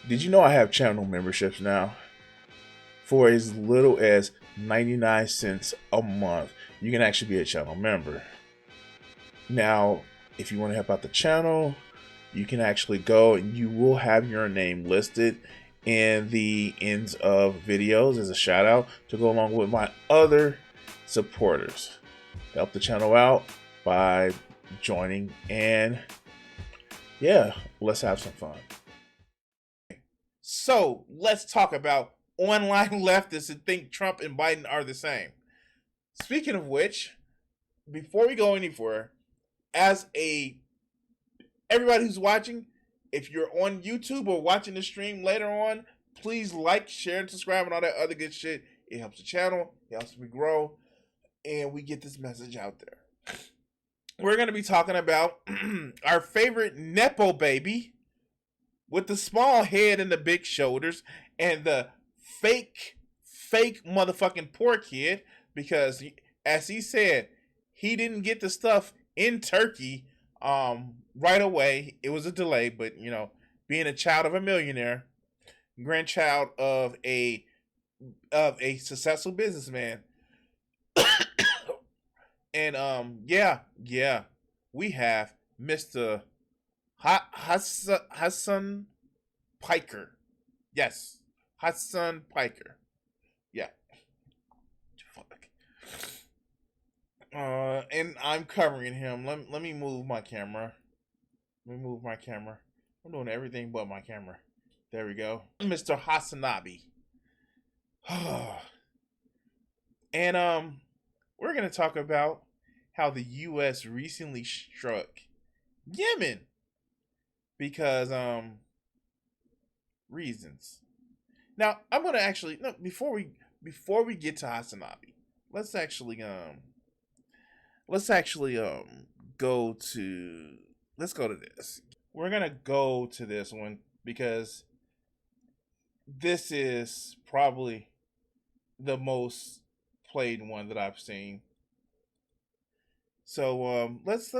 Did you know I have channel memberships now? For as little as 99 cents a month, you can actually be a channel member. Now, if you want to help out the channel, you can actually go and you will have your name listed in the ends of videos as a shout out to go along with my other supporters. Help the channel out by joining, and yeah, let's have some fun. So let's talk about online leftists who think Trump and Biden are the same. Speaking of which, before we go any further, as a everybody who's watching, if you're on YouTube or watching the stream later on, please like, share, and subscribe and all that other good shit. It helps the channel, it helps me grow, and we get this message out there. We're going to be talking about our favorite Nepo baby with the small head and the big shoulders and the fake motherfucking poor kid, because as he said, he didn't get the stuff in Turkey right away. It was a delay, but you know, being a child of a millionaire, grandchild of a successful businessman, and yeah, we have Mr. Hasan Piker. Yes, Hasan Piker. Yeah. Fuck. And I'm covering him. Let me move my camera. Let me move my camera. I'm doing everything but my camera. There we go. Mr. Hasanabi. And we're gonna talk about how the US recently struck Yemen because reasons. Now I'm gonna actually no before we get to Hasanabi, let's actually go to let's go to this. We're gonna go to this one because this is probably the most played one that I've seen. So let's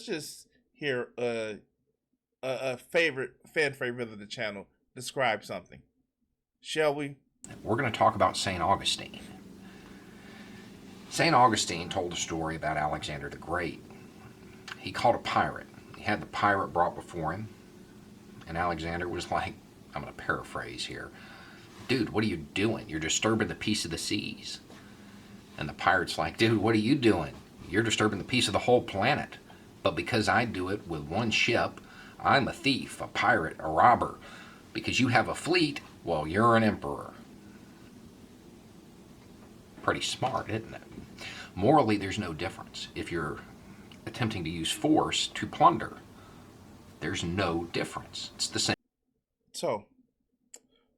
just hear a favorite fan favorite of the channel describe something, shall we? We're going to talk about St. Augustine. St. Augustine told a story about Alexander the Great. He caught a pirate. He had the pirate brought before him, and Alexander was like, I'm going to paraphrase here, dude, what are you doing? You're disturbing the peace of the seas. And the pirate's like, dude, what are you doing? You're disturbing the peace of the whole planet. But because I do it with one ship, I'm a thief, a pirate, a robber. Because you have a fleet, well, you're an emperor. Pretty smart, isn't it? Morally, there's no difference. If you're attempting to use force to plunder, there's no difference. It's the same. So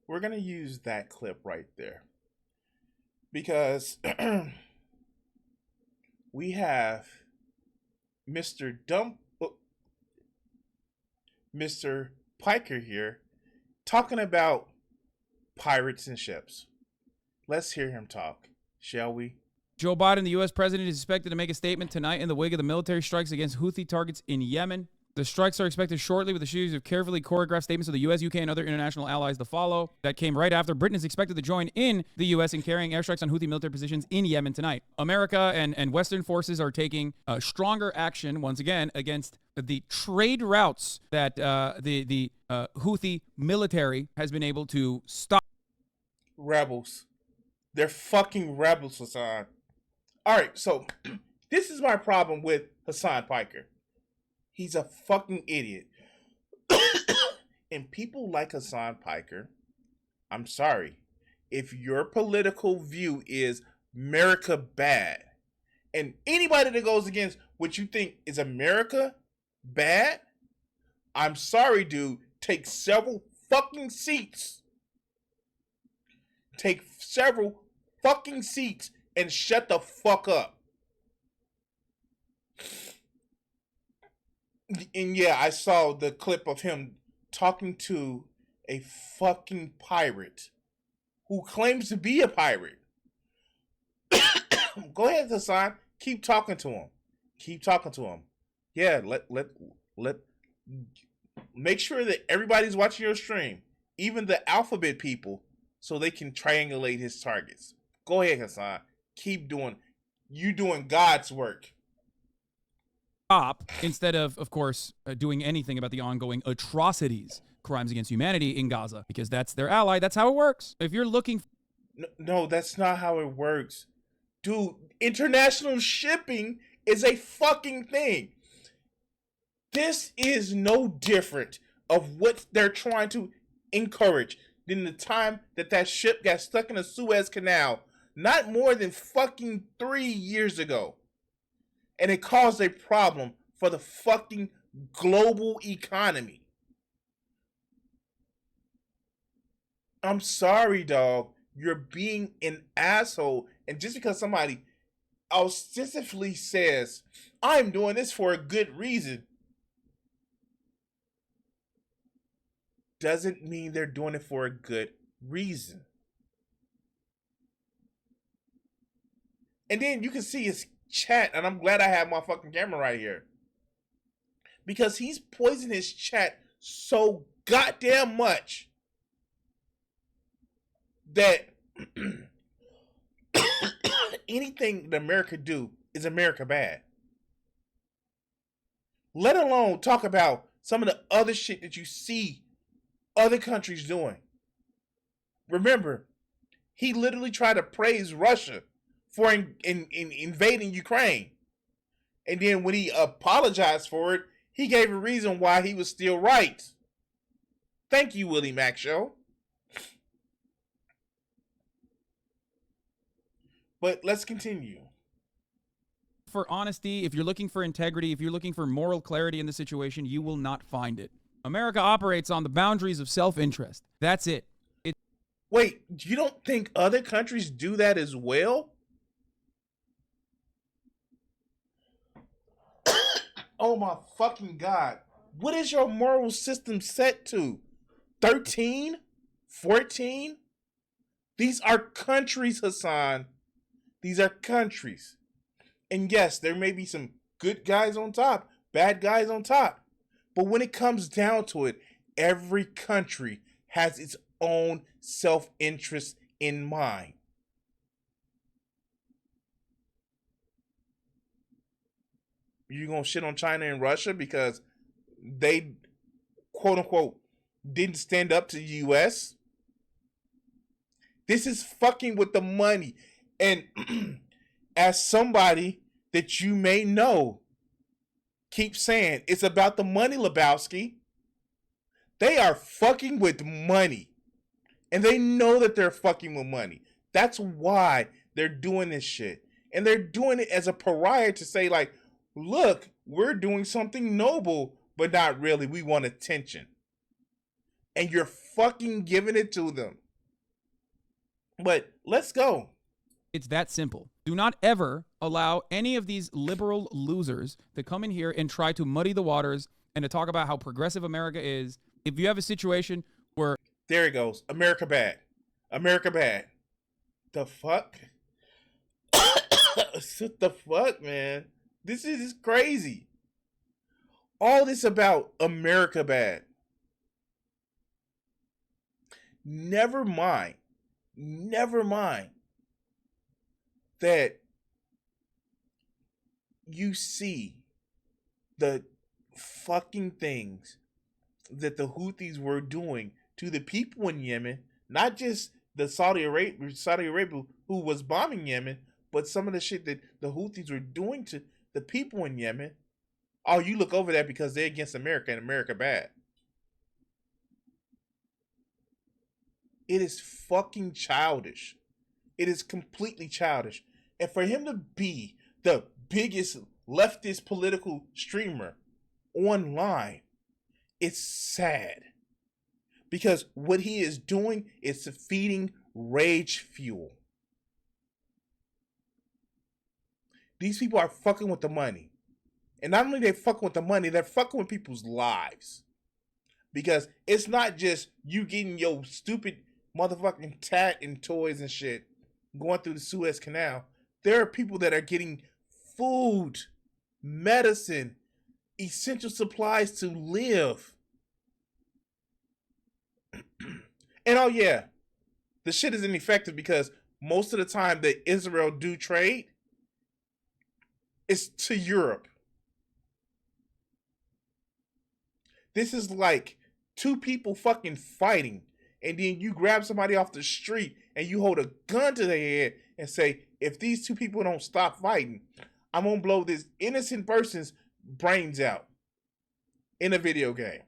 we're gonna use that clip right there because we have Mr. Mr. Piker here talking about pirates and ships. Let's hear him talk, shall we? Joe Biden, the U.S. president, is expected to make a statement tonight in the wake of the military strikes against Houthi targets in Yemen. The strikes are expected shortly, with a series of carefully choreographed statements of the U.S., UK, and other international allies to follow. That came right after Britain is expected to join in the U.S. in carrying airstrikes on Houthi military positions in Yemen tonight. America and Western forces are taking stronger action, once again, against the trade routes that the Houthi military has been able to stop. Rebels. They're fucking rebels, Hasan. Alright, so this is my problem with Hasan Piker. He's a fucking idiot. And people like Hasan Piker, I'm sorry, if your political view is America bad, and anybody that goes against what you think is America bad, I'm sorry, dude, take several fucking seats. Take several fucking seats and shut the fuck up. And yeah, I saw the clip of him talking to a fucking pirate who claims to be a pirate. Go ahead, Hasan. Keep talking to him. Keep talking to him. Yeah, let make sure that everybody's watching your stream. even the alphabet people, so they can triangulate his targets. Go ahead, Hasan. Keep doing. You doing God's work. Stop, instead of course, doing anything about the ongoing atrocities, crimes against humanity in Gaza, because that's their ally. That's how it works. If you're looking... No, that's not how it works. Dude, international shipping is a fucking thing. This is no different of what they're trying to encourage than the time that ship got stuck in the Suez Canal not more than fucking 3 years ago. And it caused a problem for the fucking global economy. I'm sorry, dog. You're being an asshole. And just because somebody ostensibly says, I'm doing this for a good reason, doesn't mean they're doing it for a good reason. And then you can see his chat, and I'm glad I have my fucking camera right here, because he's poisoning his chat so goddamn much that anything that America do is America bad. Let alone talk about some of the other shit that you see other countries doing. Remember, he literally tried to praise Russia for invading Ukraine. And then when he apologized for it, he gave a reason why he was still right. Thank you, Willie Mack Show. But let's continue. For honesty, if you're looking for integrity, if you're looking for moral clarity in the situation, you will not find it. America operates on the boundaries of self-interest. That's it. Wait, you don't think other countries do that as well? Oh my fucking God. What is your moral system set to? 13? 14? These are countries, Hasan. These are countries. And yes, there may be some good guys on top, bad guys on top. But when it comes down to it, every country has its own self-interest in mind. You gonna shit on China and Russia because they, quote unquote, didn't stand up to the US? This is fucking with the money. And as somebody that you may know keeps saying, it's about the money, Lebowski. They are fucking with money. And they know that they're fucking with money. That's why they're doing this shit. And they're doing it as a pariah to say, like, look, we're doing something noble, but not really. We want attention. And you're fucking giving it to them. But let's go. It's that simple. Do not ever allow any of these liberal losers to come in here and try to muddy the waters and to talk about how progressive America is. If you have a situation where... There it goes. America bad. America bad. The fuck? What the fuck, man? This is crazy. All this about America bad. Never mind that you see the fucking things that the Houthis were doing to the people in Yemen, not just the Saudi Arabia who was bombing Yemen, but some of the shit that the Houthis were doing to the people in Yemen. Oh, you look over that because they're against America and America bad. It is fucking childish. It is completely childish. And for him to be the biggest leftist political streamer online, it's sad. Because what he is doing is feeding rage fuel. These people are fucking with the money. And not only are they fucking with the money, they're fucking with people's lives. Because it's not just you getting your stupid motherfucking tat and toys and shit going through the Suez Canal. There are people that are getting food, medicine, essential supplies to live. And oh yeah, the shit is ineffective because most of the time that Israel do trade is to Europe. This is like two people fucking fighting, and then you grab somebody off the street and you hold a gun to their head and say, if these two people don't stop fighting, I'm gonna blow this innocent person's brains out in a video game.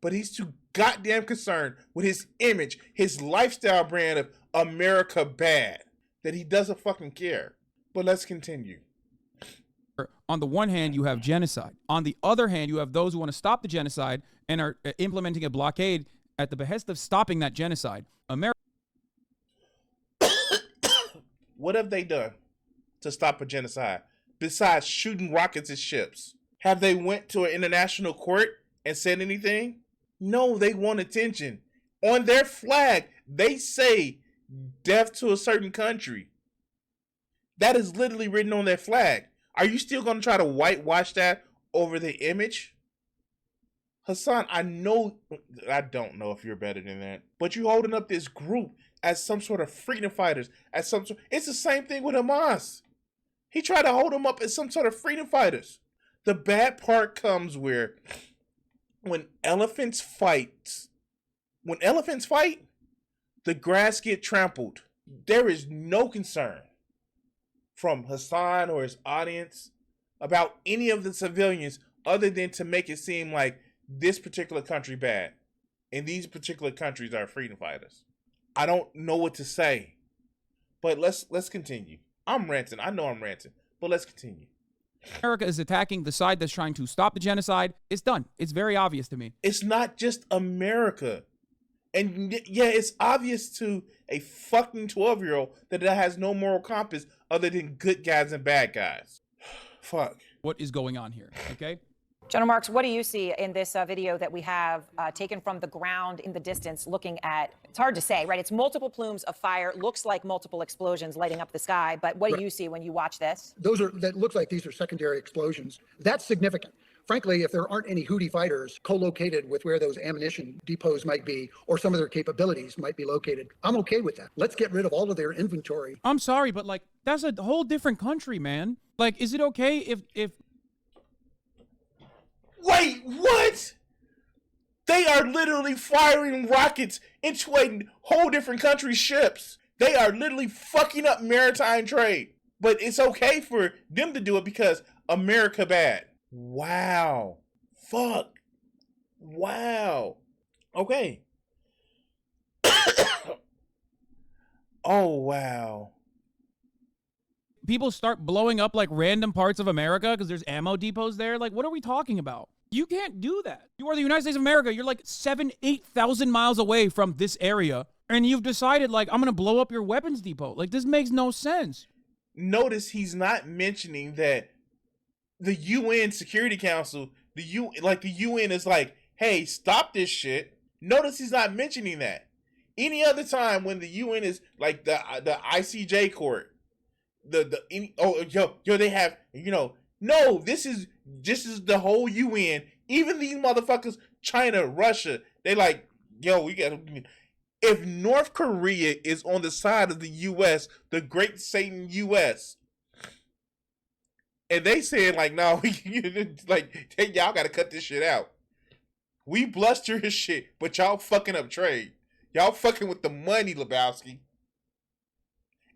But he's too goddamn concerned with his image, his lifestyle brand of America bad, that he doesn't fucking care. But let's continue. On the one hand, you have genocide. On the other hand, you have those who want to stop the genocide and are implementing a blockade at the behest of stopping that genocide. America. What have they done to stop a genocide besides shooting rockets at ships? Have they went to an international court and said anything? No, they want attention. On their flag, they say death to a certain country. That is literally written on their flag. Are you still going to try to whitewash that over the image? Hasan, I don't know if you're better than that, but you holding up this group as some sort of freedom fighters, it's the same thing with Hamas. He tried to hold them up as some sort of freedom fighters. The bad part comes where when elephants fight, the grass get trampled. There is no concern from Hasan or his audience about any of the civilians other than to make it seem like this particular country bad and these particular countries are freedom fighters. I don't know what to say, but let's continue. I'm ranting. I know I'm ranting, but let's continue. America is attacking the side that's trying to stop the genocide. It's done. It's very obvious to me. It's not just America. And yeah, it's obvious to a fucking 12-year-old that it has no moral compass other than good guys and bad guys. Fuck. What is going on here? Okay. General Marks, what do you see in this video that we have taken from the ground in the distance looking at, it's hard to say, right? It's multiple plumes of fire, looks like multiple explosions lighting up the sky. But what do you see when you watch this? That looks like these are secondary explosions. That's significant. Frankly, if there aren't any Houthi fighters co-located with where those ammunition depots might be, or some of their capabilities might be located, I'm okay with that. Let's get rid of all of their inventory. I'm sorry, but like, that's a whole different country, man. Like, is it okay if Wait, what? They are literally firing rockets into a whole different country's ships. They are literally fucking up maritime trade. But it's okay for them to do it because America bad. Wow. Fuck. Wow. Okay. Oh, wow. people start blowing up like random parts of America because there's ammo depots there? Like, what are we talking about? You can't do that. You are the United States of America. You're like 8,000 miles away from this area. And you've decided, like, I'm going to blow up your weapons depot. Like, this makes no sense. Notice he's not mentioning that the UN Security Council, the UN is like, hey, stop this shit. Notice he's not mentioning that. Any other time when the UN is like the ICJ court, they have, no, this is the whole UN. Even these motherfuckers, China, Russia, they like, we got. If North Korea is on the side of the U.S., the great Satan U.S., and they said like, no, y'all got to cut this shit out. We bluster his shit, but y'all fucking up trade. Y'all fucking with the money, Lebowski.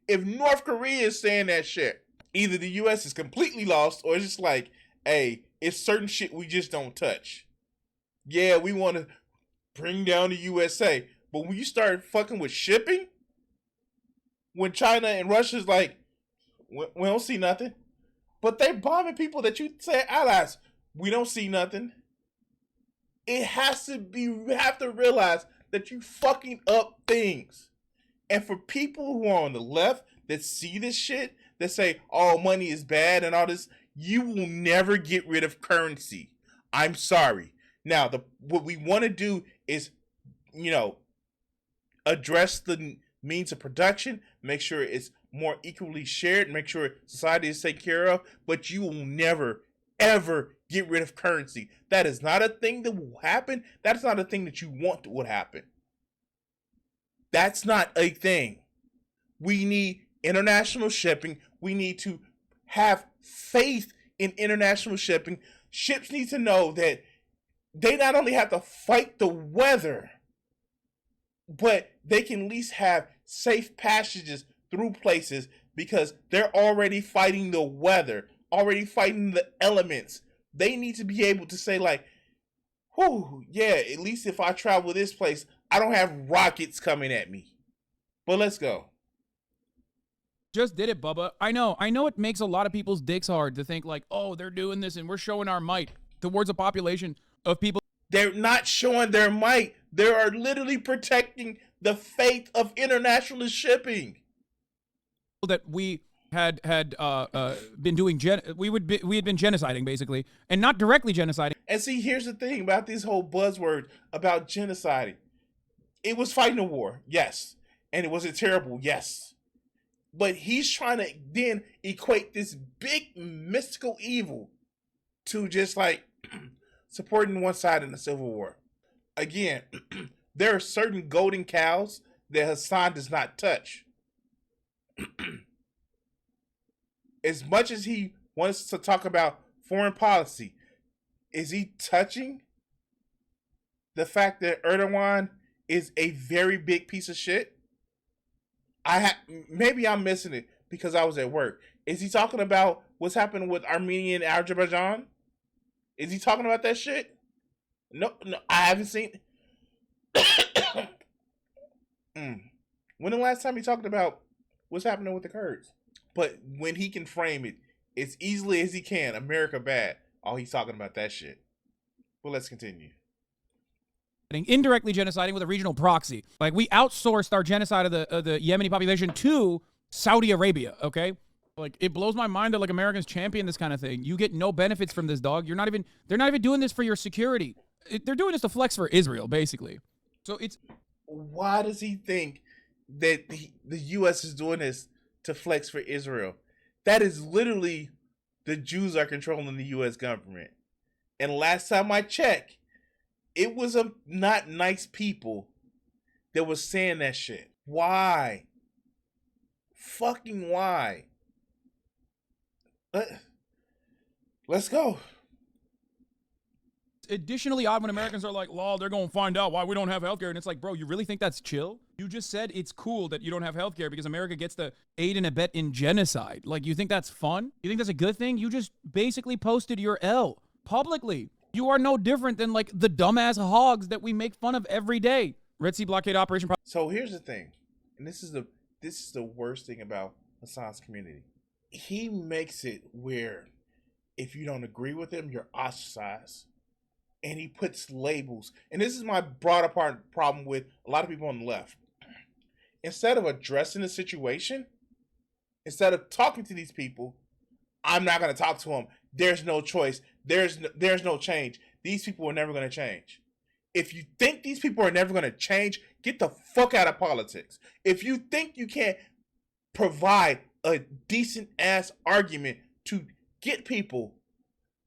If North Korea is saying that shit, either the U.S. is completely lost or it's just like, hey, it's certain shit we just don't touch. Yeah, we want to bring down the USA. But when you start fucking with shipping, when China and Russia's like, we don't see nothing. But they're bombing people that you say allies. We don't see nothing. It has to be, you have to realize that you fucking up things. And for people who are on the left that see this shit, that say, oh, money is bad and all this, you will never get rid of currency. I'm sorry. Now, what we want to do is, address the means of production, make sure it's more equally shared, make sure society is taken care of, but you will never, ever get rid of currency. That is not a thing that will happen. That is not a thing that you want would happen. That's not a thing. We need international shipping. We need to have faith in international shipping. Ships need to know that they not only have to fight the weather, but they can at least have safe passages through places because they're already fighting the weather, already fighting the elements. They need to be able to say like, whew, yeah, at least if I travel this place, I don't have rockets coming at me. But let's go. Just did it, Bubba. I know it makes a lot of people's dicks hard to think like, oh, they're doing this and we're showing our might towards a population of people. They're not showing their might. They are literally protecting the faith of international shipping. That we had been doing we had been genociding basically, and not directly genociding. And see, here's the thing about this whole buzzword about genociding. It was fighting a war, yes, and it was terrible, yes. But he's trying to then equate this big mystical evil to just like supporting one side in the Civil War. Again, there are certain golden cows that Hasan does not touch. As much as he wants to talk about foreign policy, is he touching the fact that Erdogan is a very big piece of shit? Maybe I'm missing it because I was at work. Is he talking about what's happening with Armenia and Azerbaijan? Is he talking about that shit? No, I haven't seen. When the last time he talked about what's happening with the Kurds? But when he can frame it as easily as he can, America bad. Oh, he's talking about that shit. Well, let's continue. Indirectly genociding with a regional proxy. Like, we outsourced our genocide of the Yemeni population to Saudi Arabia, okay? Like, it blows my mind that, like, Americans champion this kind of thing. You get no benefits from this, dog. They're not even doing this for your security. They're doing this to flex for Israel, basically. So it's... Why does he think that the U.S. is doing this to flex for Israel? That is literally the Jews are controlling the U.S. government. And last time I checked, it was not nice people that was saying that shit. Why? Fucking why? Let's go. Additionally odd when Americans are like, lol, they're going to find out why we don't have healthcare. And it's like, bro, you really think that's chill? You just said it's cool that you don't have healthcare because America gets to aid and abet in genocide. Like, you think that's fun? You think that's a good thing? You just basically posted your L publicly. You are no different than, like, the dumbass hogs that we make fun of every day. Red Sea blockade operation. So here's the thing, and this is the worst thing about Hasan's community. He makes it where if you don't agree with him, you're ostracized. And he puts labels. And this is my broader problem with a lot of people on the left. Instead of addressing the situation, instead of talking to these people, I'm not going to talk to them. There's no choice. There's no change. These people are never going to change. If you think these people are never going to change, get the fuck out of politics. If you think you can't provide a decent ass argument to get people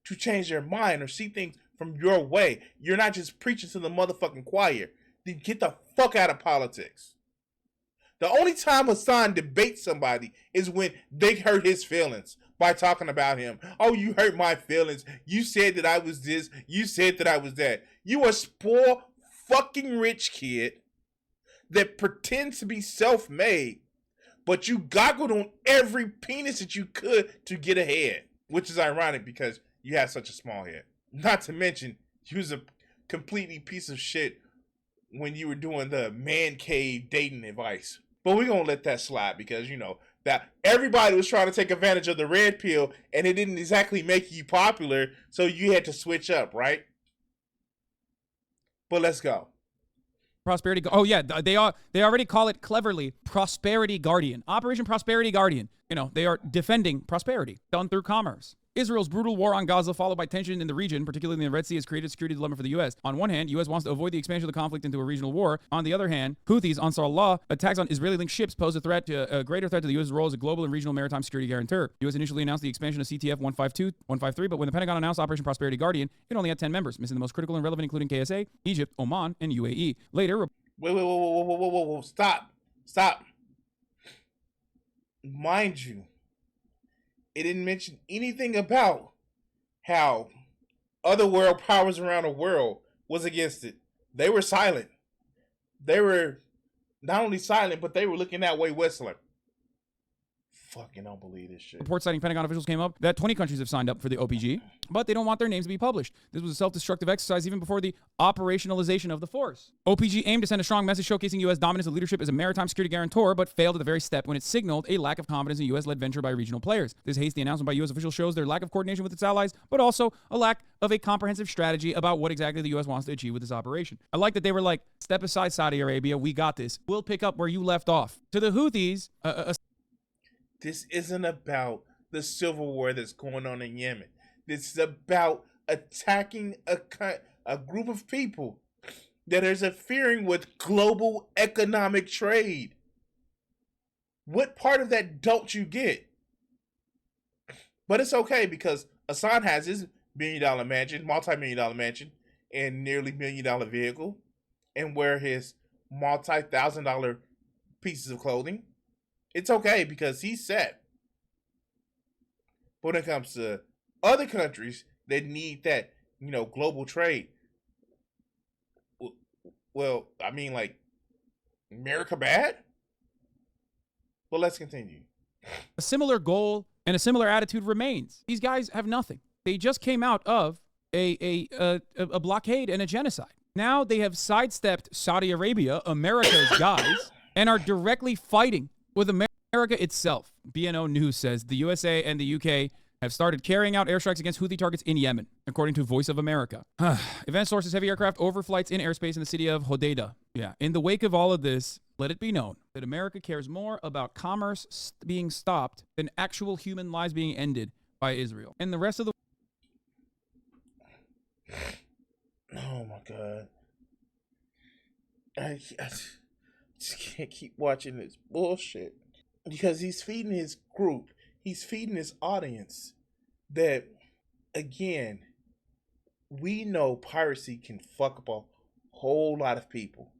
to change their mind or see things from your way, you're not just preaching to the motherfucking choir, then get the fuck out of politics. The only time Hasan debates somebody is when they hurt his feelings by talking about him. Oh, you hurt my feelings. You said that I was this. You said that I was that. You a spoiled fucking rich kid that pretends to be self-made, but you goggled on every penis that you could to get ahead, which is ironic because you have such a small head. Not to mention, you was a completely piece of shit when you were doing the man cave dating advice. But we're going to let that slide because, you know, that everybody was trying to take advantage of the red pill and it didn't exactly make you popular, so you had to switch up, right? But let's go. Prosperity. Oh, yeah. They already call it cleverly Prosperity Guardian. Operation Prosperity Guardian. You know, they are defending prosperity done through commerce. Israel's brutal war on Gaza, followed by tension in the region, particularly in the Red Sea, has created a security dilemma for the U.S. On one hand, U.S. wants to avoid the expansion of the conflict into a regional war. On the other hand, Houthis, Ansar Allah, attacks on Israeli-linked ships pose a greater threat to the U.S.'s role as a global and regional maritime security guarantor. The U.S. initially announced the expansion of CTF 153, but when the Pentagon announced Operation Prosperity Guardian, it only had 10 members, missing the most critical and relevant, including KSA, Egypt, Oman, and UAE. Later, Whoa. Stop. Mind you, it didn't mention anything about how other world powers around the world was against it. They were silent. They were not only silent, but they were looking that way whistling. Fucking don't believe this shit. Reports citing Pentagon officials came up that 20 countries have signed up for the OPG, but they don't want their names to be published. This was a self-destructive exercise even before the operationalization of the force. OPG aimed to send a strong message showcasing U.S. dominance and leadership as a maritime security guarantor, but failed at the very step when it signaled a lack of confidence in U.S.-led venture by regional players. This hasty announcement by U.S. officials shows their lack of coordination with its allies, but also a lack of a comprehensive strategy about what exactly the U.S. wants to achieve with this operation. I like that they were like, step aside, Saudi Arabia, we got this. We'll pick up where you left off. To the Houthis, this isn't about the civil war that's going on in Yemen. This is about attacking a group of people that is interfering with global economic trade. What part of that don't you get? But it's okay because Hasan has his $1 million mansion, multi-million dollar mansion, and nearly $1 million vehicle, and wear his multi-$1,000 pieces of clothing. It's okay because he's set. But when it comes to other countries that need that, global trade, well, I mean, like, America bad? Well, let's continue. a similar goal and a similar attitude remains. These guys have nothing. They just came out of a blockade and a genocide. Now they have sidestepped Saudi Arabia, America's guys, and are directly fighting with America itself. BNO News says the USA and the UK have started carrying out airstrikes against Houthi targets in Yemen, according to Voice of America. Event sources heavy aircraft overflights in airspace in the city of Hodeidah. Yeah. In the wake of all of this, let it be known that America cares more about commerce being stopped than actual human lives being ended by Israel. And the rest of the... Oh my God. I just can't keep watching this bullshit. Because he's feeding his group. He's feeding his audience that, again, we know piracy can fuck up a whole lot of people.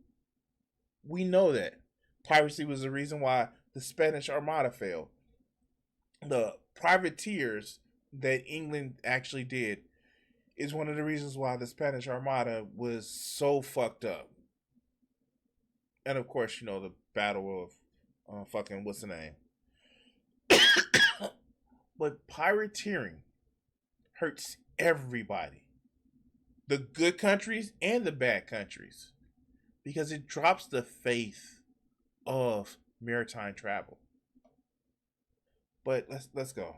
We know that. Piracy was the reason why the Spanish Armada failed. The privateers that England actually did is one of the reasons why the Spanish Armada was so fucked up. And of course, the Battle of what's the name? But pirateering hurts everybody. The good countries and the bad countries. Because it drops the faith of maritime travel. But let's go.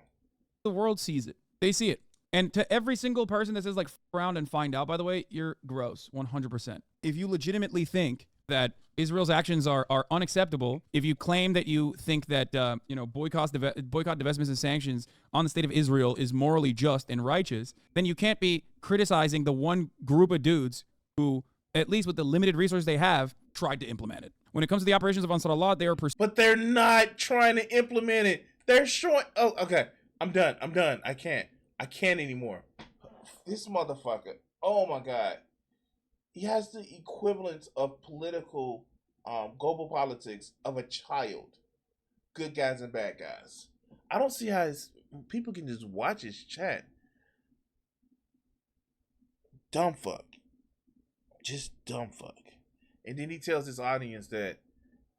The world sees it. They see it. And to every single person that says, like, around and find out, by the way, you're gross, 100%. If you legitimately think that Israel's actions are unacceptable, if you claim that you think that, boycott, divestments, and sanctions on the state of Israel is morally just and righteous, then you can't be criticizing the one group of dudes who, at least with the limited resources they have, tried to implement it. When it comes to the operations of Ansar Allah, they are But they're not trying to implement it. They're showing... Oh, okay. I'm done. I can't anymore. This motherfucker. Oh, my God. He has the equivalence of political, global politics of a child. Good guys and bad guys. I don't see how people can just watch his chat. Dumb fuck. Just dumb fuck. And then he tells his audience that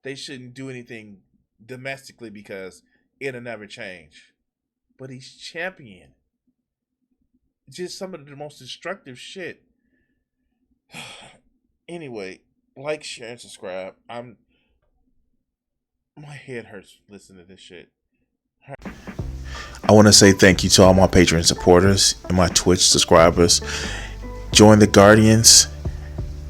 they shouldn't do anything domestically because it'll never change. But he's championing just some of the most destructive shit. Anyway, like, share, and subscribe. My head hurts listening to this shit. I want to say thank you to all my Patreon supporters and my Twitch subscribers. Join the Guardians,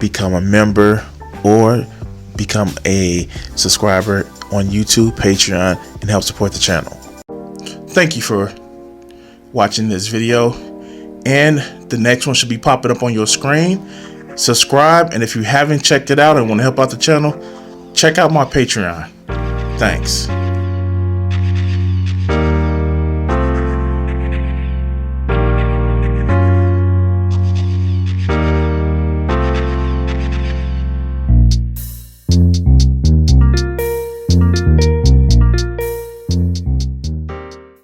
become a member, or become a subscriber on YouTube, Patreon, and help support the channel. Thank you for watching this video, and the next one should be popping up on your screen. Subscribe, and if you haven't checked it out and want to help out the channel, check out my Patreon. Thanks.